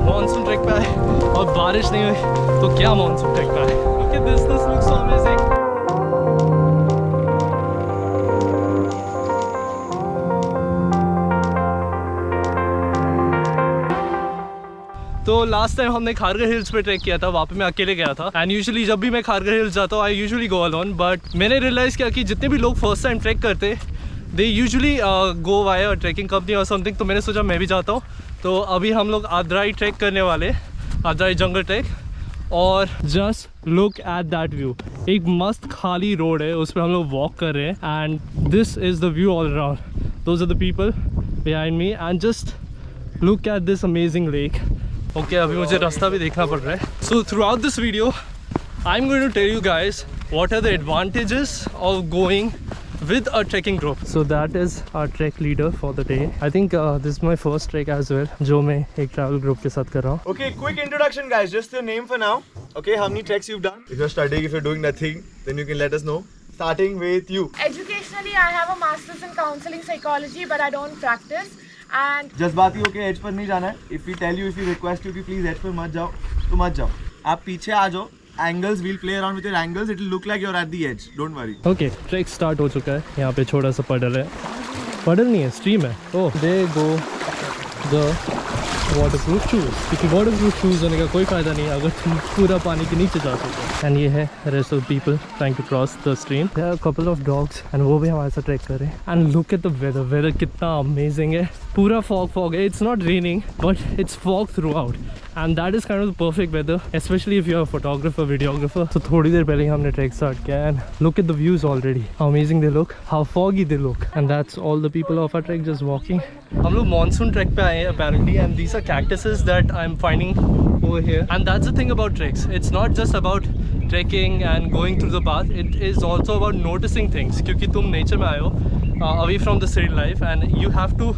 Monsoon track पे आए और बारिश नहीं हुई तो क्या मॉनसून ट्रैक पे आए। Look at this looks so amazing. तो लास्ट टाइम हमने खारगर हिल्स पे ट्रैक किया था, वहाँ पे मैं अकेले गया था। एंड यूजुअली जब भी मैं खारगर हिल्स जाता हूँ I usually go alone, but मैंने रियलाइज़ किया कि जितने भी लोग फर्स्ट टाइम ट्रैक करते they usually go via trekking company और समथिंग। तो मैंने सोचा मैं भी जाता हूँ। तो अभी हम लोग आद्राई ट्रैक करने वाले, आद्राई जंगल ट्रैक। और just look at that view, एक मस्त खाली रोड है, उस पर हम लोग वॉक कर रहे हैं and this is the view all around. Those are the people behind me and just look at this amazing lake. Okay, अभी मुझे रास्ता भी देखना पड़ रहा है। So throughout this video I am going to tell you guys what are the advantages of going with a trekking group. So that is our trek leader for the day. I think this is my first trek as well, जो मैं एक travel group के साथ कर रहा हूँ. Okay, quick introduction guys, just your name for now. Okay, how many treks you've done? If you're studying, if you're doing nothing, then you can let us know. Starting with you. Educationally, I have a master's in counseling psychology, but I don't practice. And जज्बाती होके edge पर नहीं जाना है. If we tell you, if we request you कि please edge पर मत जाओ, तो मत जाओ. आप पीछे आ जाओ. Angles, we'll play around with your angles. It will look like you're at the edge. Don't worry. Okay, trek start हो चुका है. यहाँ पे छोटा सा पडल है. पडल नहीं है, stream है. Oh, there go the waterproof shoes. क्योंकि waterproof shoes होने का कोई फायदा नहीं है अगर तुम पूरा पानी के नीचे जा सको. And ये है rest of people trying to cross the stream. There are a couple of dogs and वो भी हमारे साथ ट्रैक कर रहे हैं. And look at the weather. Weather कितना amazing है. पूरा fog है. It's not raining but it's fog throughout. And that is kind of the perfect weather, especially if you're a photographer, videographer. So थोड़ी देर पहले हमने ट्रैक स्टार्ट किया and look at the views already. How amazing they look, how foggy they look. And that's all the people of our trek just walking. हम लोग monsoon trek पे आए हैं apparently, and these are cactuses that I'm finding over here. And that's the thing about treks. It's not just about trekking and going through the path. It is also about noticing things. क्योंकि तुम nature में आए हो, away from the city life, and you have to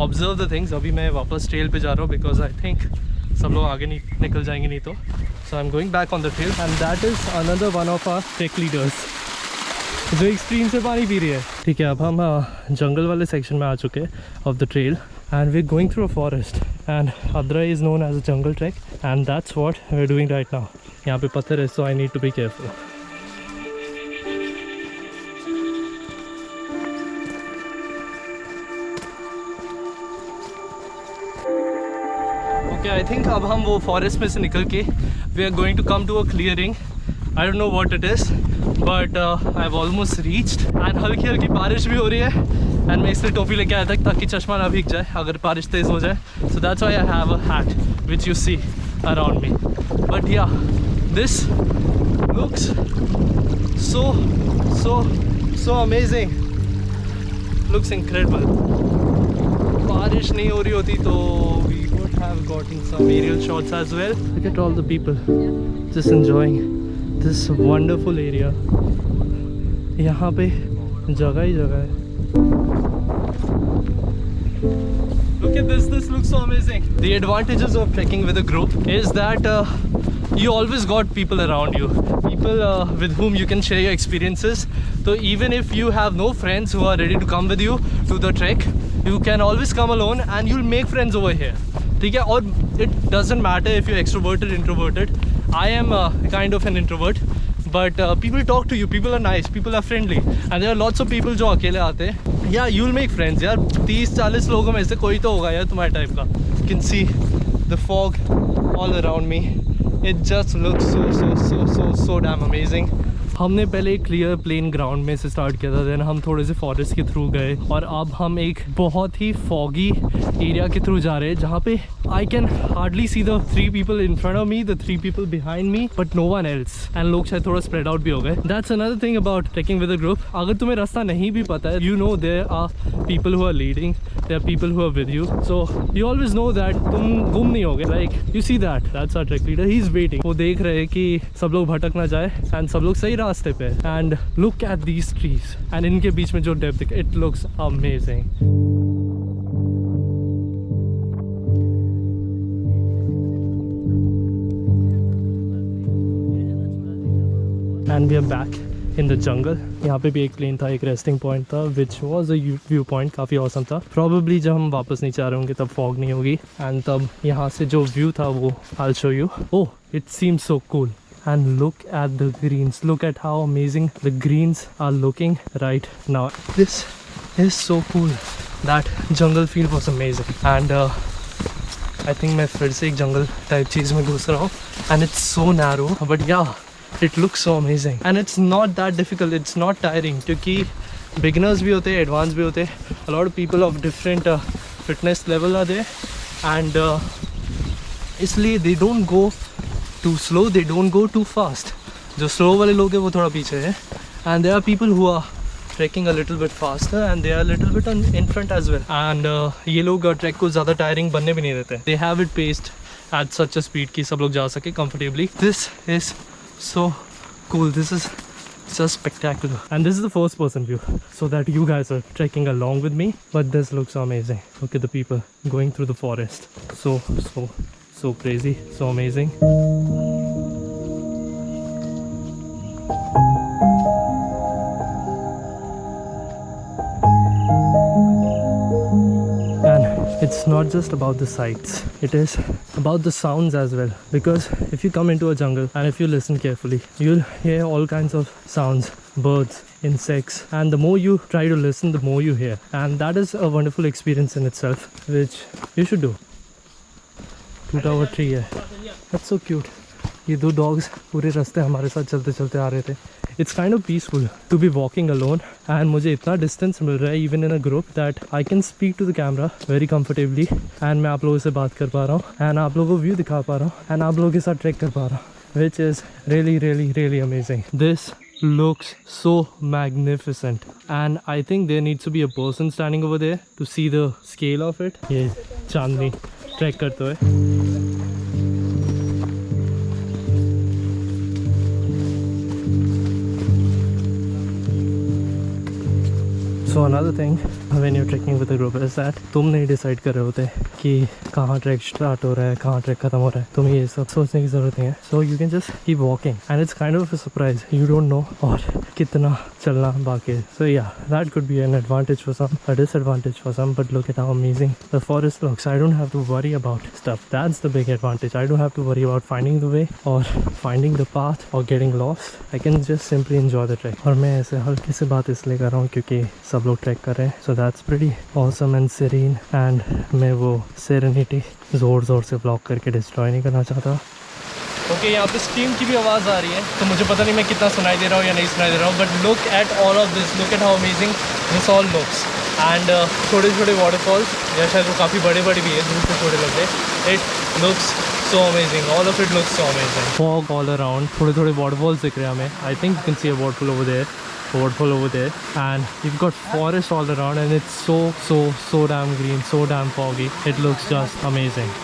observe the things. अभी मैं वापस trail पे जा रहा हूँ because I think सब लोग आगे नहीं निकल जाएंगे नहीं तो. So I'm going back on the trail and that is another one of our trek leaders जो एक स्ट्रीम से पानी पी रही है. ठीक है, अब हम जंगल वाले सेक्शन में आ चुके हैं of the trail and we're going through a forest and Aadrai is known as a jungle trek and that's what we're doing right now. यहाँ पे पत्थर है so I need to be careful. I think अब हम वो forest में से निकल के we are going to come to a clearing. I don't know what it is but I've almost reached and हल्की हल्की बारिश भी हो रही है and मैं इसलिए टोपी लेके आया था ताकि चश्मा ना भीग जाए अगर बारिश तेज़ हो जाए. So that's why I have a hat which you see around me. But yeah, this looks so amazing. Looks incredible. बारिश नहीं हो रही होती तो have gotten some aerial shots as well. Look at all the people just enjoying this wonderful area. यहाँ पे जगह ही जगह है. Look at this looks so amazing. The advantages of trekking with a group is that you always got people around you, people with whom you can share your experiences. So even if you have no friends who are ready to come with you to the trek, you can always come alone and you'll make friends over here. ठीक है, और it doesn't matter if you're extroverted, introverted. I am kind of an introvert, but people talk to you, people are nice, people are friendly, and there are lots of people जो अकेले आते हैं. Yeah, you'll make friends यार. 30-40 लोगों में से कोई तो होगा यार तुम्हारे टाइप का. You can see the fog all around me. It just looks so damn amazing. हमने पहले एक क्लियर प्लेन ग्राउंड में से स्टार्ट किया था, देन हम थोड़े से फॉरेस्ट के थ्रू गए और अब हम एक बहुत ही फॉगी एरिया के थ्रू जा रहे हैं जहाँ पे I can hardly see the 3 people in front of me, the 3 people behind me, but no one else. And लोग शायद थोड़ा स्प्रेड आउट भी हो गए. That's another thing about trekking with a group. अगर तुम्हें रास्ता नहीं भी पता है, you know there are people who are leading, there are people who are with you, so you always know that तुम गुम नहीं होगे. Like you see that's our trek leader, he is waiting. वो देख रहे हैं कि सब लोग भटक ना जाए एंड सब लोग सही रास्ते पे. And look at these trees and इनके बीच में जो depth, it looks amazing. And we are back in the jungle. यहाँ पे भी एक plane था, एक resting point था, which was a viewpoint, काफ़ी awesome था. Probably जब हम वापस नीचे आ रहे होंगे तब fog नहीं होगी, and तब यहाँ से जो view था वो I'll show you. Oh, it seems so cool. And look at the greens. Look at how amazing the greens are looking right now. This is so cool. That jungle feel was amazing. And I think मैं फिर से एक jungle type चीज़ में घुस रहा हूँ. And it's so narrow, but yeah, it looks so amazing. And it's not that difficult. It's not tiring क्योंकि beginners भी होते हैं, advanced भी होते हैं. A lot of people of different fitness level are there. And इसलिए they don't go too slow, they don't go too fast. जो slow वाले लोग हैं वो थोड़ा पीछे है. And there are people who are trekking a little bit faster and they are a little bit in front as well. And ये लोग trek को ज़्यादा tiring बनने भी नहीं देते. They have it paced at such a speed कि सब लोग जा सके comfortably. This is so cool. This is just spectacular. And this is the first person view, so that you guys are trekking along with me. But this looks so amazing. Look at the people going through the forest. So crazy, so amazing. And it's not just about the sights, it is about the sounds as well. Because if you come into a jungle and if you listen carefully, you'll hear all kinds of sounds, birds, insects, and the more you try to listen, the more you hear. And that is a wonderful experience in itself, which you should do. टूटा हुआ tree है. That's so cute. ये दो dogs पूरे रास्ते हमारे साथ चलते चलते आ रहे थे. It's kind of peaceful to be walking alone, and मुझे इतना distance मिल रहा है even in a group that I can speak to the camera very comfortably, and मैं आप लोगों से बात कर पा रहा हूँ, and आप लोगों को view दिखा पा रहा हूँ, and आप लोगों के साथ trek कर पा रहा हूँ, which is really amazing. This looks so magnificent, and I think there needs to be a person standing over there to see the scale of it. ये चांदनी ट्रैक करते हुए. So another thing when you're trekking with a group is that तुम नहीं decide कर रहे होते कि कहाँ ट्रैक स्टार्ट हो रहा है, कहाँ ट्रैक खत्म हो रहा है. तुम्हें ये सब सोचने की ज़रूरत नहीं है. So you can just keep walking and it's kind of a surprise. You don't know और कितना चलना बाकी है. So yeah, that could be an advantage for some, a disadvantage for some, but look at how amazing the forest looks. I don't have to worry about stuff. That's the big advantage. I don't have to worry about finding the way or finding the path or getting lost. I can just simply enjoy the trek. और मैं ऐसे हल्की से बात इसलिए कर रहा हूँ क्योंकि सब लोग ट्रैक कर रहे हैं. So that's pretty awesome and serene, and मैं वो serenity ज़ोर से ब्लॉक करके डिस्ट्रॉय नहीं करना चाहता. ओके, यहाँ पे स्टीम की भी आवाज़ आ रही है, तो मुझे पता नहीं मैं कितना सुनाई दे रहा हूँ या नहीं सुनाई दे रहा हूँ, but look at all of this. Look at how amazing this all looks. And छोटे छोटे वाटरफॉल्स, या शायद वो काफ़ी बड़े भी है, दूर से छोटे लगते हैं. It looks so amazing. All of it looks so amazing. Fog all around. थोड़े waterfalls दिख रहे हैं हमें. I think you can see a waterfall over there, and you've got forest all around, and it's so damn green, so damn foggy. It looks just amazing.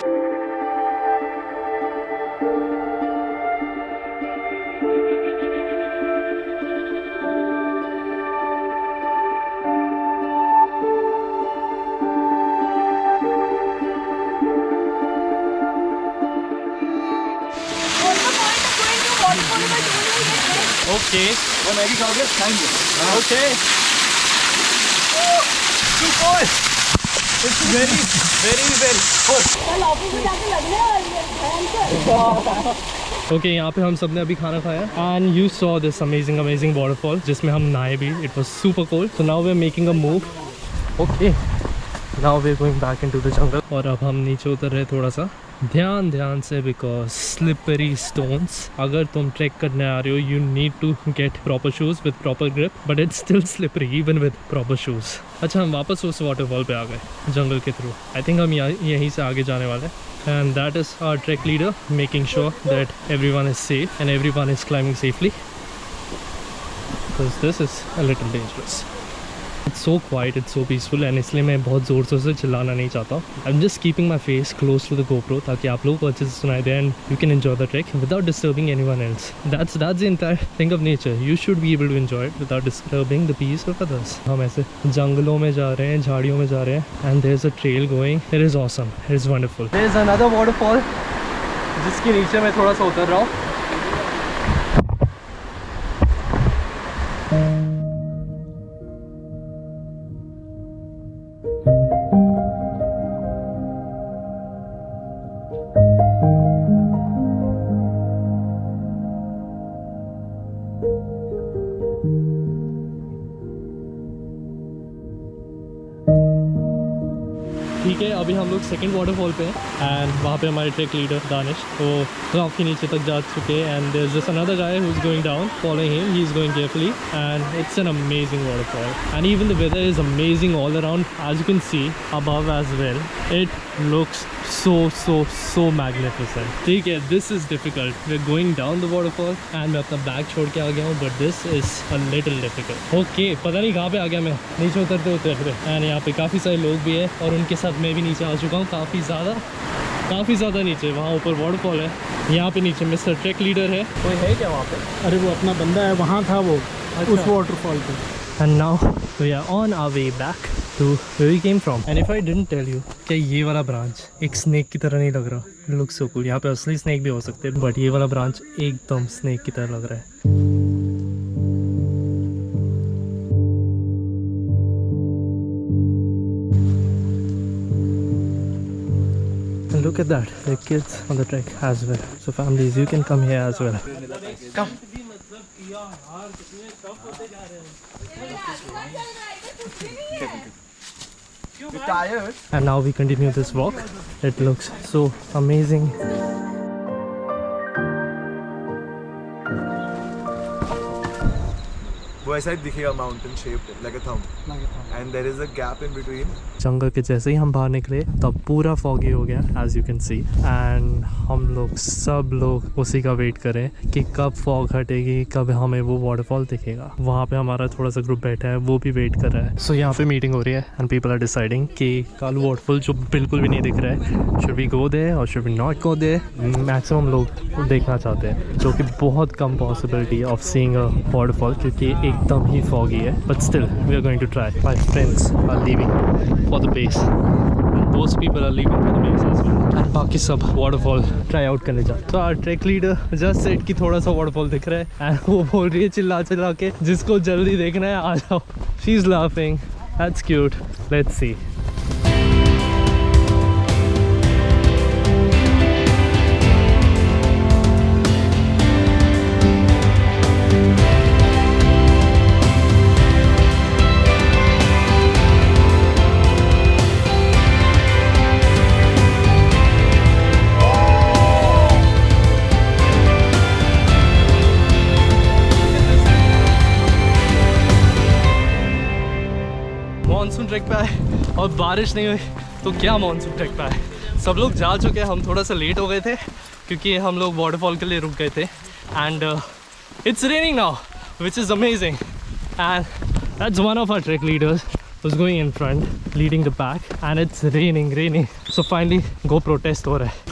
Okay. वो Maggi खाओगे? खाएंगे. Okay. Good boy. It's very good. Okay, यहाँ पे हम सब ने अभी खाना खाया. And you saw this amazing waterfall जिसमें हम नहाए भी. It was super cold. So now we're making a move. Okay. Now we're going back into the jungle. और अब हम नीचे उतर रहे थोड़ा सा. ध्यान से, because slippery stones. अगर तुम ट्रैक करने आ रहे हो, you need to get proper shoes with proper grip, but it's still slippery even with proper shoes. अच्छा, हम वापस उस waterfall पे आ गए जंगल के थ्रू. I think हम यहीं से आगे जाने वाले हैं. And that is our trek leader making sure that everyone is safe and everyone is climbing safely, because this is a little dangerous. It's so quiet, it's so peaceful, and इसलिए मैं बहुत ज़ोर से चिल्लाना नहीं चाहता. I'm just keeping my face close to the GoPro ताकि आप लोगों को अच्छे से सुनाई दे, and you can enjoy the trek without disturbing anyone else. That's the entire thing of nature. You should be able to enjoy it without disturbing the peace of others. हम ऐसे जंगलों में जा रहे हैं, झाड़ियों में जा रहे हैं, and there's a trail going. It is awesome. It is wonderful. There's another waterfall जिसके नीचे मैं थोड़ा सा उतर रहा हूँ. ठीक है, अभी हम लोग सेकंड वाटरफॉल पे हैं एंड वहाँ पे हमारे ट्रैक लीडर दानिश वो काफ़ी नीचे तक जा चुके हैं and there is just another guy who is going down, following him, he is going carefully and it's an amazing waterfall and even the weather is amazing all around as you can see above as well. It looks so magnificent. ठीक है, this is difficult. We're going down the waterfall and मैं अपना bag छोड़ के आ गया हूँ, but this is a little difficult. Okay, पता नहीं कहाँ पे आ गया मैं, नीचे उतरते एंड यहाँ पे काफ़ी सारे लोग भी हैं और उनके साथ मैं भी नीचे आ चुका हूँ, काफ़ी ज़्यादा नीचे। वहाँ ऊपर वाटरफॉल है, यहाँ पे नीचे मिस्टर ट्रैक लीडर है, कोई है क्या वहाँ पे? अरे वो अपना बंदा है, वहाँ था वो, उस वाटरफॉल पे। And now we are on our way back to where we came from. And if I didn't tell you कि ये वाला ब्रांच एक स्नेक की तरह नहीं लग रहा, it looks so cool. यहाँ पे असली स्नेक भी हो सकते हैं, बट ये वाला ब्रांच एकदम स्नेक की तरह लग रहा है। And look at that, the kids on the trek as well. So families, you can come here as well. Come. You're tired? And now we continue this walk. It looks so amazing. वो ऐसा ही दिखेगा mountain shaped like a thumb. And there is a gap in between. जंगल के जैसे ही हम बाहर निकले तब पूरा फॉगी हो गया as you can see and हम लोग सब लोग उसी का वेट करें कि कब फॉग हटेगी, कब हमें वो वाटरफॉल दिखेगा। वहाँ पे हमारा थोड़ा सा ग्रुप बैठा है, वो भी वेट कर रहा है। सो यहाँ पे मीटिंग हो रही है एंड पीपल आर डिसाइडिंग कि कालू वाटरफॉल जो बिल्कुल भी नहीं दिख रहा है, should we go there or should we not go there. Maximum लोग देखना चाहते हैं, जो कि बहुत कम possibility of seeing a waterfall क्योंकि एकदम ही फॉगी है, but still we are going to try. My friends are leaving for the base and those people are leaving for the base as well and बाकी सब waterfall try out करने जा। तो our trek leader just said कि थोड़ा सा waterfall दिख रहा है and वो बोल रही है चिल्ला के जिसको जल्दी देखना है आ जाओ। She's laughing, that's cute, let's see। Monsoon track पे आए और बारिश नहीं हुई तो क्या मानसून ट्रैक पे आए। सब लोग जा चुके हैं, हम थोड़ा सा लेट हो गए थे क्योंकि हम लोग वाटरफॉल के लिए रुक गए थे and it's raining now which is amazing and that's one of our track leaders was going in front leading the pack and it's raining so finally GoPro test हो रहा है।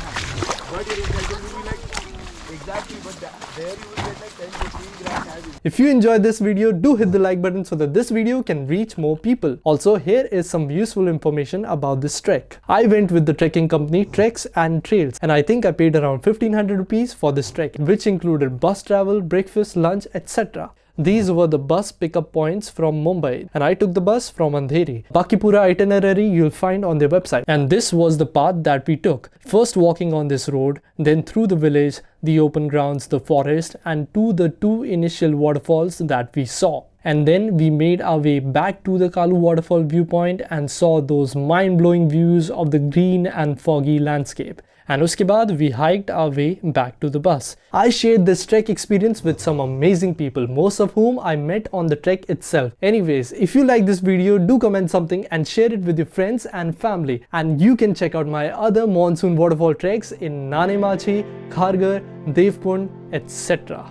If you enjoyed this video, do hit the like button so that this video can reach more people. Also, here is some useful information about this trek. I went with the trekking company Treks and Trails and I think I paid around 1500 rupees for this trek, which included bus travel, breakfast, lunch, etc. These were the bus pickup points from Mumbai and I took the bus from Andheri. Baki pura itinerary you'll find on their website. And this was the path that we took. First walking on this road, then through the village, the open grounds, the forest and to the two initial waterfalls that we saw. And then we made our way back to the Kalu Waterfall viewpoint and saw those mind-blowing views of the green and foggy landscape. And uske baad we hiked our way back to the bus. I shared this trek experience with some amazing people, most of whom I met on the trek itself. Anyways, if you like this video, do comment something and share it with your friends and family. And you can check out my other monsoon waterfall treks in Malshej, Viewpoint, etc.